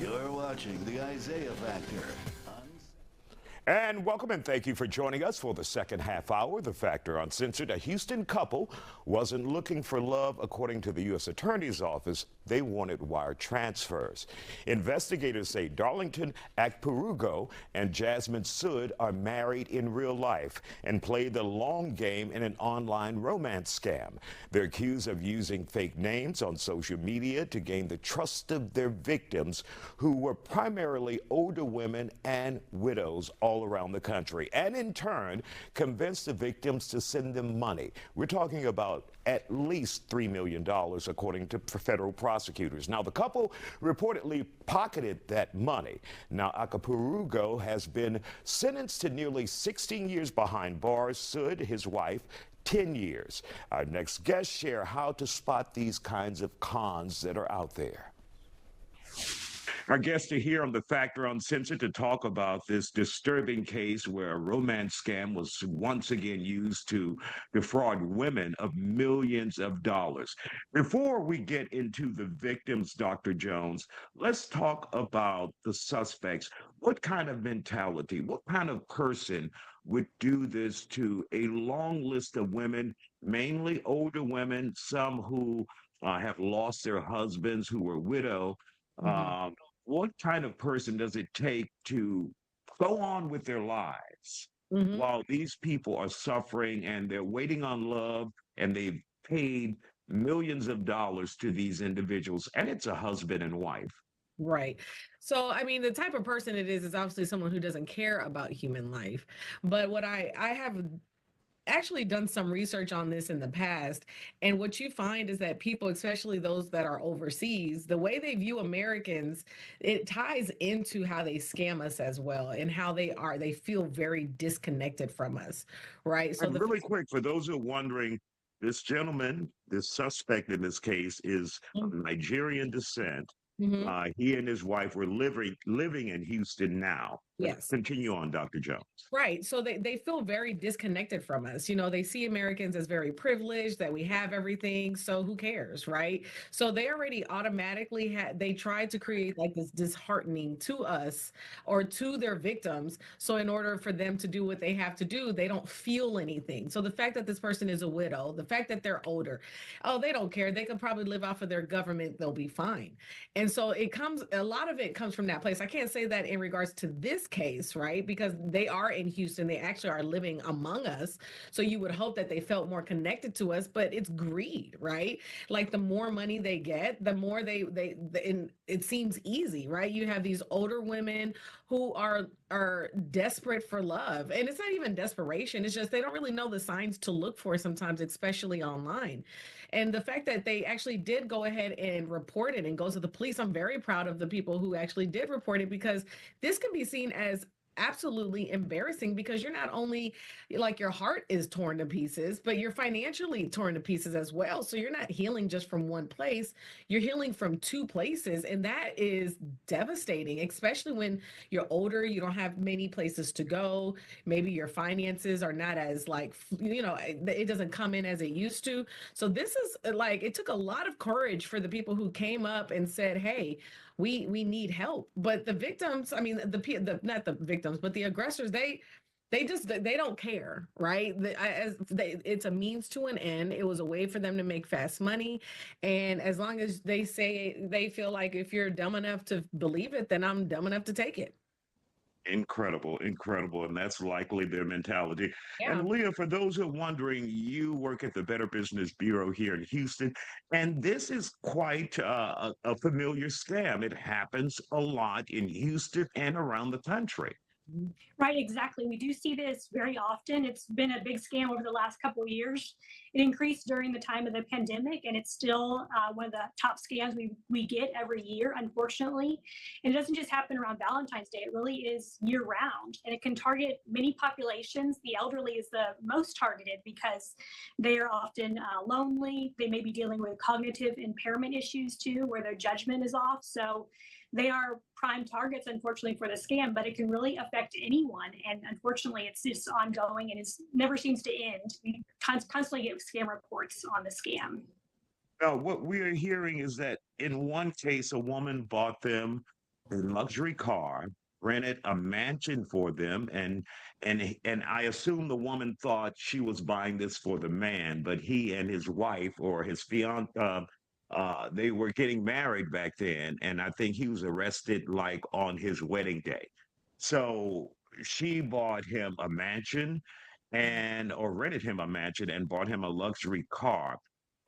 You're watching the Isaiah Factor. And welcome and thank you for joining us for the second half hour. The Factor Uncensored. A Houston couple wasn't looking for love, according to the U.S. Attorney's Office. They wanted wire transfers. Investigators say Darlington Akperugo and Jasmine Sood are married in real life and played the long game in an online romance scam. They're accused of using fake names on social media to gain the trust of their victims, who were primarily older women and widows all around the country, and in turn convinced the victims to send them money. We're talking about at least $3 million, according to federal prosecutors. Now, the couple reportedly pocketed that money. Now, Akperugo has been sentenced to nearly 16 years behind bars. Sood, his wife, 10 years. Our next guests share how to spot these kinds of cons that are out there. Our guests are here on the Factor Uncensored to talk about this disturbing case where a romance scam was once again used to defraud women of millions of dollars. Before we get into the victims, Dr. Jones, let's talk about the suspects. What kind of mentality, what kind of person would do this to a long list of women, mainly older women, some who have lost their husbands, who were widow? What kind of person does it take to go on with their lives while these people are suffering and they're waiting on love, and they've paid millions of dollars to these individuals, and it's a husband and wife? Right. So, I mean, the type of person it is obviously someone who doesn't care about human life. But what I have actually done some research on this in the past, and what you find is that people, especially those that are overseas, the way they view Americans, it ties into how they scam us as well, and how they feel very disconnected from us, right? So And really quick, for those who are wondering, this gentleman, this suspect in this case, is of Nigerian descent. Mhm. He and his wife were living in Houston now. Yes. Continue on, Dr. Jones. Right. So they feel very disconnected from us. You know, they see Americans as very privileged, that we have everything. So who cares? Right. So they already automatically they tried to create like this disheartening to us or to their victims. So in order for them to do what they have to do, they don't feel anything. So the fact that this person is a widow, the fact that they're older, oh, they don't care. They could probably live off of their government. They'll be fine. And so a lot of it comes from that place. I can't say that in regards to this case, right? Because they are in Houston, they actually are living among us. So you would hope that they felt more connected to us, but it's greed, right? Like the more money they get, the more and it seems easy, right? You have these older women who are desperate for love. And it's not even desperation. It's just they don't really know the signs to look for sometimes, especially online. And the fact that they actually did go ahead and report it and go to the police, I'm very proud of the people who actually did report it, because this can be seen as absolutely embarrassing, because you're not only like your heart is torn to pieces, but you're financially torn to pieces as well. So you're not healing just from one place, you're healing from two places. And that is devastating, especially when you're older, you don't have many places to go. Maybe your finances are not as like, it doesn't come in as it used to. So this is like, it took a lot of courage for the people who came up and said, hey, we need help. But the victims, I mean, the not the victims, but the aggressors, they don't care, right? It's a means to an end. It was a way for them to make fast money, and as long as they say they feel like if you're dumb enough to believe it, then I'm dumb enough to take it. Incredible, incredible. And that's likely their mentality. Yeah. And Leah, for those who are wondering, you work at the Better Business Bureau here in Houston, and this is quite a familiar scam. It happens a lot in Houston and around the country. Right, exactly. We do see this very often. It's been a big scam over the last couple of years. It increased during the time of the pandemic, and it's still one of the top scams we get every year, unfortunately. And it doesn't just happen around Valentine's Day. It really is year round, and it can target many populations. The elderly is the most targeted because they are often lonely. They may be dealing with cognitive impairment issues too, where their judgment is off. So they are prime targets, unfortunately, for the scam, but it can really affect anyone. And unfortunately, it's just ongoing and it never seems to end. We constantly get scam reports on the scam. Now, what we are hearing is that in one case, a woman bought them a luxury car, rented a mansion for them, and I assume the woman thought she was buying this for the man, but he and his wife or his fiance, they were getting married back then, and I think he was arrested like on his wedding day. So she bought him a mansion and or rented him a mansion and bought him a luxury car.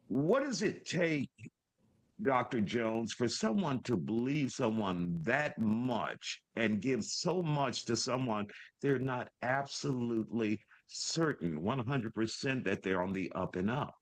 What does it take, Dr. Jones, for someone to believe someone that much and give so much to someone they're not absolutely certain 100% that they're on the up and up?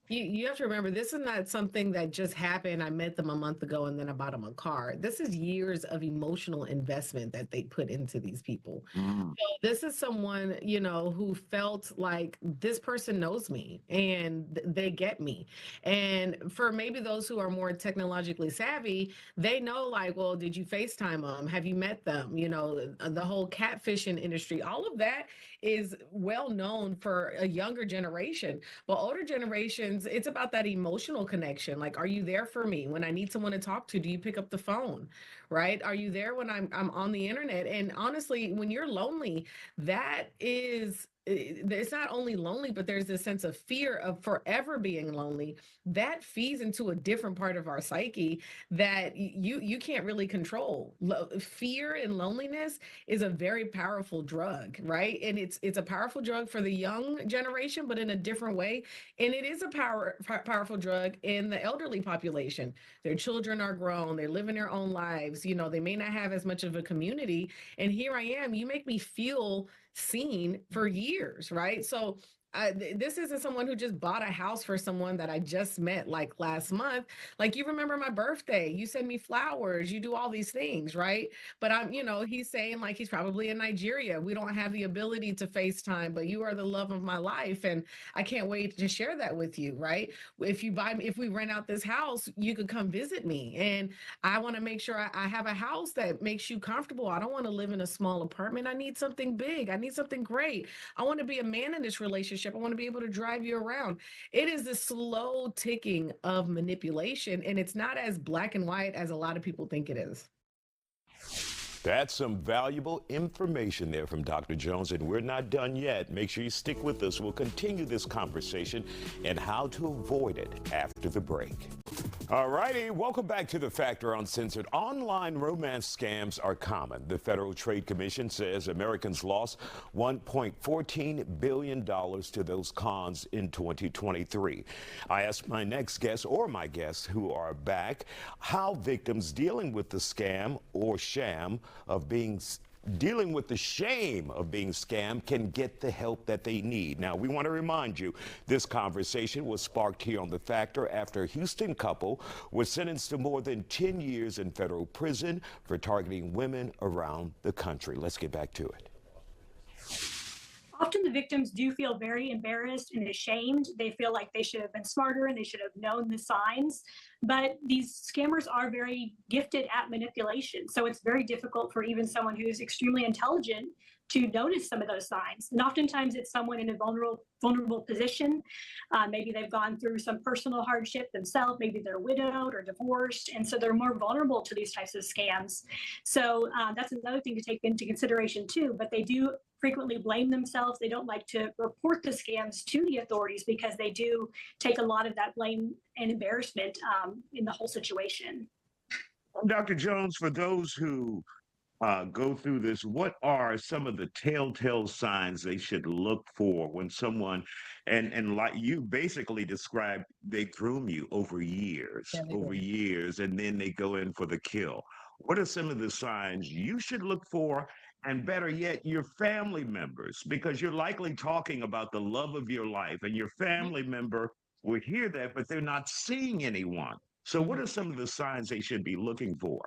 You have to remember, this is not something that just happened. I met them a month ago and then I bought them a car. This is years of emotional investment that they put into these people. Mm. So this is someone, who felt like this person knows me and they get me. And for maybe those who are more technologically savvy, they know like, well, did you FaceTime them? Have you met them? The whole catfishing industry, all of that is well known for a younger generation. But older generations, it's about that emotional connection. Like, are you there for me when I need someone to talk to? Do you pick up the phone? Right? Are you there when I'm on the internet? And honestly, when you're lonely, that is it's not only lonely, but there's this sense of fear of forever being lonely that feeds into a different part of our psyche that you can't really control. Fear and loneliness is a very powerful drug, right? And it's a powerful drug for the young generation, but in a different way. And it is a powerful drug in the elderly population. Their children are grown, they live in their own lives, they may not have as much of a community. And here I am, you make me feel seen for years, right? So this isn't someone who just bought a house for someone that I just met like last month. Like, you remember my birthday, you send me flowers, you do all these things, right? But he's saying like he's probably in Nigeria. We don't have the ability to FaceTime, but you are the love of my life. And I can't wait to share that with you, right? If we rent out this house, you could come visit me. And I want to make sure I have a house that makes you comfortable. I don't want to live in a small apartment. I need something big. I need something great. I want to be a man in this relationship. I want to be able to drive you around. It is the slow ticking of manipulation, and it's not as black and white as a lot of people think it is. That's some valuable information there from Dr. Jones, and we're not done yet. Make sure you stick with us. We'll continue this conversation and how to avoid it after the break. All righty, welcome back to The Factor Uncensored. Online romance scams are common. The Federal Trade Commission says Americans lost $1.14 billion to those cons in 2023. I asked my next guest, or my guests who are back, how victims dealing with the scam or sham of dealing with the shame of being scammed can get the help that they need. Now, we want to remind you, this conversation was sparked here on The Factor after a Houston couple was sentenced to more than 10 years in federal prison for targeting women around the country. Let's get back to it. Often the victims do feel very embarrassed and ashamed. They feel like they should have been smarter and they should have known the signs. But these scammers are very gifted at manipulation. So it's very difficult for even someone who's extremely intelligent to notice some of those signs. And oftentimes it's someone in a vulnerable position. Maybe they've gone through some personal hardship themselves. Maybe they're widowed or divorced. And so they're more vulnerable to these types of scams. So that's another thing to take into consideration too. But they do frequently blame themselves. They don't like to report the scams to the authorities because they do take a lot of that blame and embarrassment in the whole situation. Dr. Jones, for those who go through this, what are some of the telltale signs they should look for when someone, and like you basically described, they groom you over years, and then they go in for the kill? What are some of the signs you should look for? And better yet, your family members, because you're likely talking about the love of your life, and your family member will hear that, but they're not seeing anyone. So what are some of the signs they should be looking for?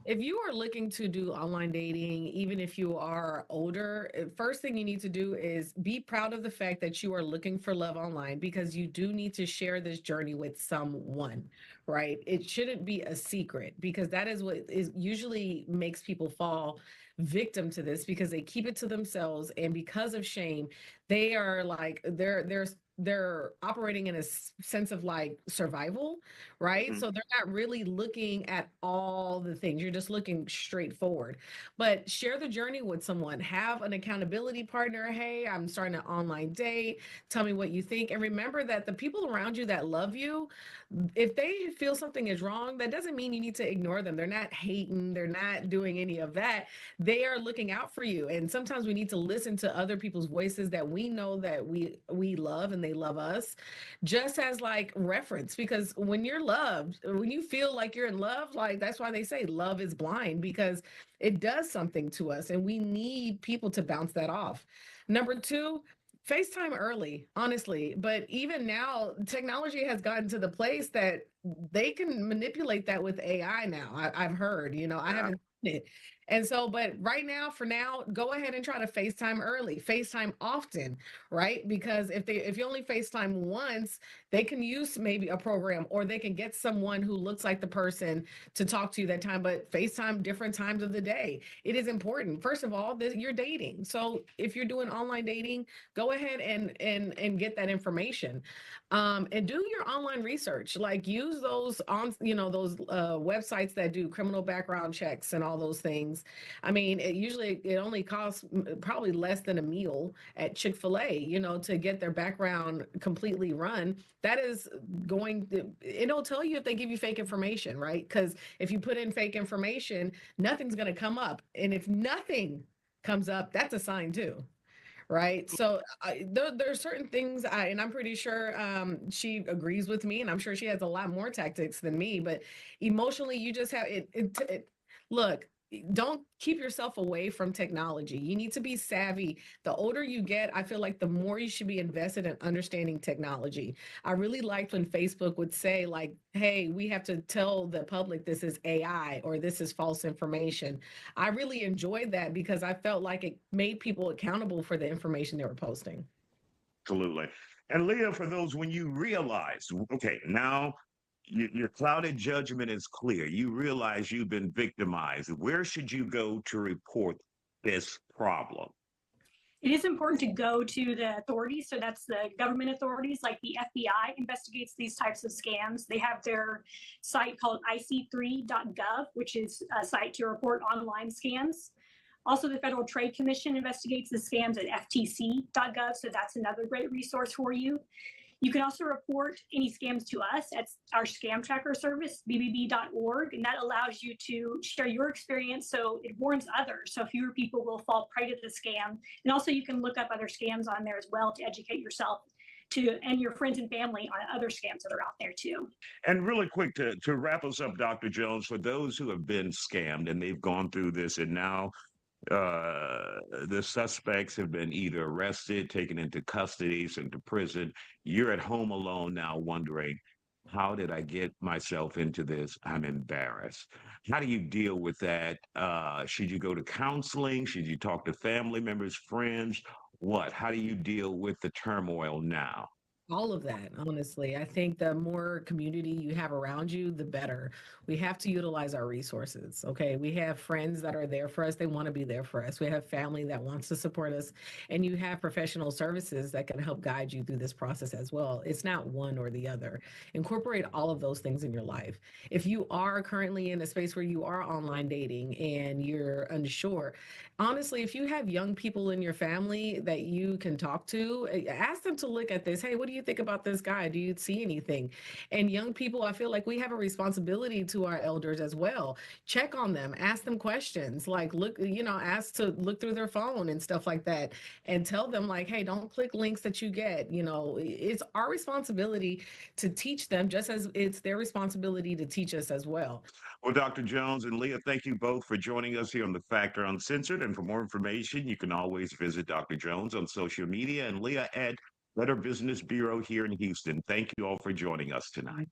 If you are looking to do online dating, even if you are older, first thing you need to do is be proud of the fact that you are looking for love online, because you do need to share this journey with someone, right? It shouldn't be a secret, because that is what is usually makes people fall victim to this, because they keep it to themselves, and because of shame, they are like they're they're operating in a sense of like survival, right? Mhm. So they're not really looking at all the things. You're just looking straight forward. But share the journey with someone. Have an accountability partner. Hey, I'm starting an online date. Tell me what you think. And remember that the people around you that love you, if they feel something is wrong, that doesn't mean you need to ignore them. They're not hating, they're not doing any of that. They are looking out for you. And sometimes we need to listen to other people's voices that we know that we love and they love us, just as like reference. Because when you're loved, when you feel like you're in love, like that's why they say love is blind, because it does something to us and we need people to bounce that off. Number two, FaceTime early, honestly. But even now, technology has gotten to the place that they can manipulate that with AI now. I've heard, I haven't seen it. And so, but right now, for now, go ahead and try to FaceTime early, FaceTime often, right? Because if you only FaceTime once, they can use maybe a program, or they can get someone who looks like the person to talk to you that time, but FaceTime different times of the day. It is important. First of all, you're dating. So if you're doing online dating, go ahead and get that information, and do your online research. Like use those those websites that do criminal background checks and all those things. I mean, it only costs probably less than a meal at Chick-fil-A, to get their background completely run. That is it'll tell you if they give you fake information, right? Because if you put in fake information, nothing's going to come up, and if nothing comes up, that's a sign too. Right. So there are certain things, and I'm pretty sure she agrees with me, and I'm sure she has a lot more tactics than me. But emotionally, you just have look, don't keep yourself away from technology. You need to be savvy. The older you get, I feel like the more you should be invested in understanding technology. I really liked when Facebook would say, like, hey, we have to tell the public this is AI or this is false information. I really enjoyed that because I felt like it made people accountable for the information they were posting. Absolutely. And Leah, for those, when you realize, okay, now your clouded judgment is clear, you realize you've been victimized, where should you go to report this problem? It is important to go to the authorities. So that's the government authorities, like the FBI investigates these types of scams. They have their site called ic3.gov, which is a site to report online scams. Also, the Federal Trade Commission investigates the scams at ftc.gov. So that's another great resource for you. You can also report any scams to us at our scam tracker service, bbb.org, and that allows you to share your experience so it warns others. So fewer people will fall prey to the scam. And also you can look up other scams on there as well to educate yourself and your friends and family on other scams that are out there too. And really quick to wrap us up, Dr. Jones, for those who have been scammed and they've gone through this and now the suspects have been either arrested, taken into custody, sent to prison. You're at home alone now wondering, how did I get myself into this? I'm embarrassed. How do you deal with that? Should you go to counseling? Should you talk to family members, friends? What? How do you deal with the turmoil now? All of that, honestly. I think the more community you have around you, the better. We have to utilize our resources. Okay. We have friends that are there for us. They want to be there for us. We have family that wants to support us. And you have professional services that can help guide you through this process as well. It's not one or the other. Incorporate all of those things in your life. If you are currently in a space where you are online dating and you're unsure, honestly, if you have young people in your family that you can talk to, ask them to look at this. Hey, what do you think about this guy? Do you see anything? And young people, I feel like we have a responsibility to our elders as well. Check on them, ask them questions, like ask to look through their phone and stuff like that, and tell them like, hey, don't click links that you get. It's our responsibility to teach them, just as it's their responsibility to teach us as well. Well, Dr. Jones and Leah, thank you both for joining us here on The Factor Uncensored. And for more information, you can always visit Dr. Jones on social media and Leah at Better Business Bureau here in Houston. Thank you all for joining us tonight.